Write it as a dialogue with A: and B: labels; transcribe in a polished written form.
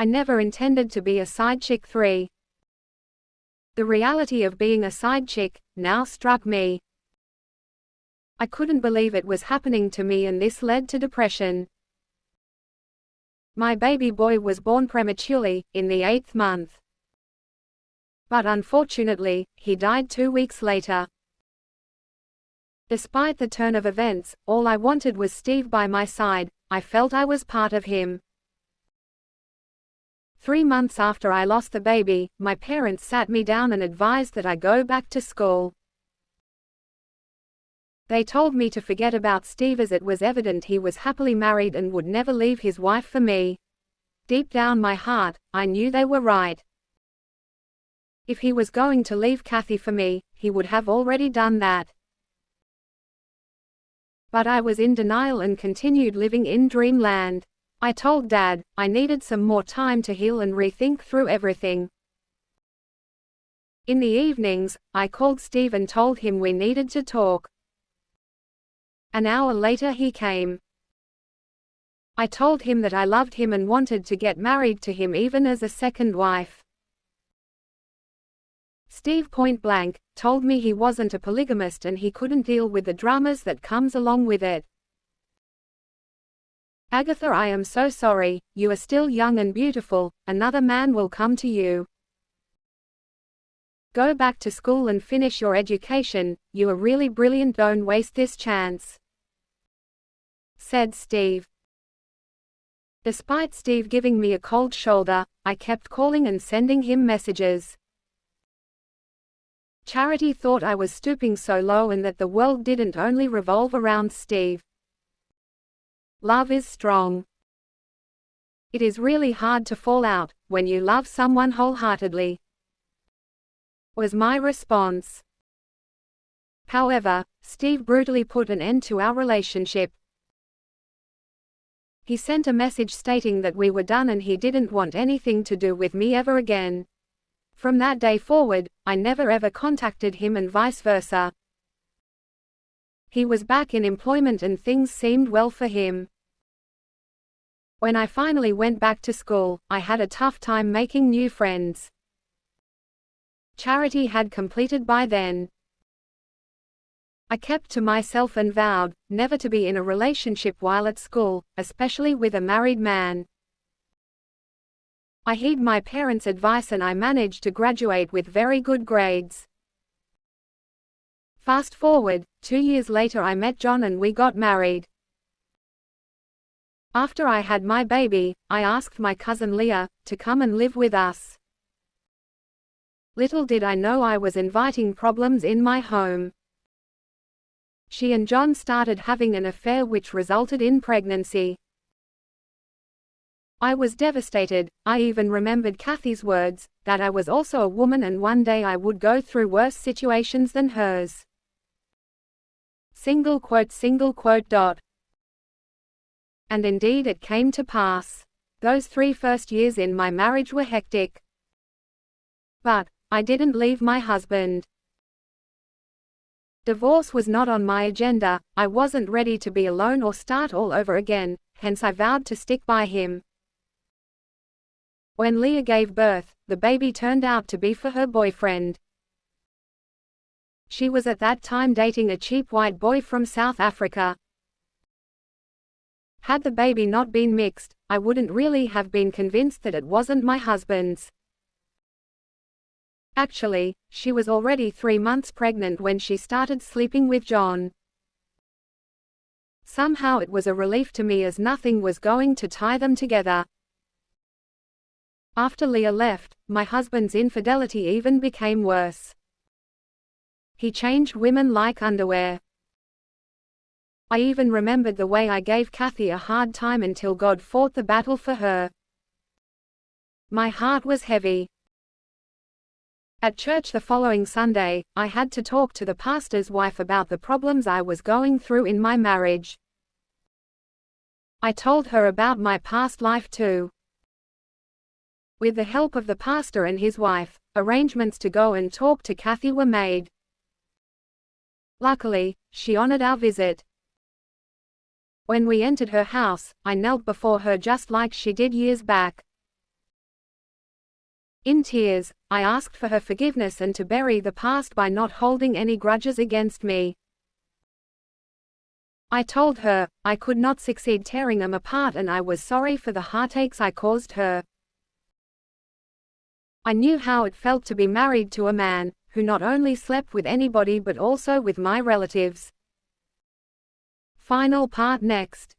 A: I never intended to be a side chick. 3. The reality of being a side chick now struck me. I couldn't believe it was happening to me, and this led to depression. My baby boy was born prematurely, in the 8th month. But unfortunately, he died 2 weeks later. Despite the turn of events, all I wanted was Steve by my side. I felt I was part of him. 3 months after I lost the baby, my parents sat me down and advised that I go back to school. They told me to forget about Steve, as it was evident he was happily married and would never leave his wife for me. Deep down my heart, I knew they were right. If he was going to leave Kathy for me, he would have already done that. But I was in denial and continued living in dreamland. I told Dad I needed some more time to heal and rethink through everything. In the evenings, I called Steve and told him we needed to talk. An hour later he came. I told him that I loved him and wanted to get married to him, even as a second wife. Steve point blank told me he wasn't a polygamist and he couldn't deal with the dramas that comes along with it. Agatha, I am so sorry, you are still young and beautiful, another man will come to you. Go back to school and finish your education, you are really brilliant, don't waste this chance," said Steve. Despite Steve giving me a cold shoulder, I kept calling and sending him messages. Charity thought I was stooping so low and that the world didn't only revolve around Steve. Love is strong. It is really hard to fall out when you love someone wholeheartedly, was my response. However, Steve brutally put an end to our relationship. He sent a message stating that we were done and he didn't want anything to do with me ever again. From that day forward, I never ever contacted him and vice versa. He was back in employment and things seemed well for him. When I finally went back to school, I had a tough time making new friends. Charity had completed by then. I kept to myself and vowed never to be in a relationship while at school, especially with a married man. I heed my parents' advice and I managed to graduate with very good grades. Fast forward, 2 years later I met John and we got married. After I had my baby, I asked my cousin Leah to come and live with us. Little did I know I was inviting problems in my home. She and John started having an affair which resulted in pregnancy. I was devastated. I even remembered Kathy's words, that I was also a woman and one day I would go through worse situations than hers. Single quote. And indeed it came to pass. Those 3 first years in my marriage were hectic. But I didn't leave my husband. Divorce was not on my agenda. I wasn't ready to be alone or start all over again, hence I vowed to stick by him. When Leah gave birth, the baby turned out to be for her boyfriend. She was at that time dating a cheap white boy from South Africa. Had the baby not been mixed, I wouldn't really have been convinced that it wasn't my husband's. Actually, she was already 3 months pregnant when she started sleeping with John. Somehow it was a relief to me as nothing was going to tie them together. After Leah left, my husband's infidelity even became worse. He changed women like underwear. I even remembered the way I gave Kathy a hard time until God fought the battle for her. My heart was heavy. At church the following Sunday, I had to talk to the pastor's wife about the problems I was going through in my marriage. I told her about my past life too. With the help of the pastor and his wife, arrangements to go and talk to Kathy were made. Luckily, she honored our visit. When we entered her house, I knelt before her just like she did years back. In tears, I asked for her forgiveness and to bury the past by not holding any grudges against me. I told her I could not succeed tearing them apart and I was sorry for the heartaches I caused her. I knew how it felt to be married to a man who not only slept with anybody but also with my relatives. Final part next.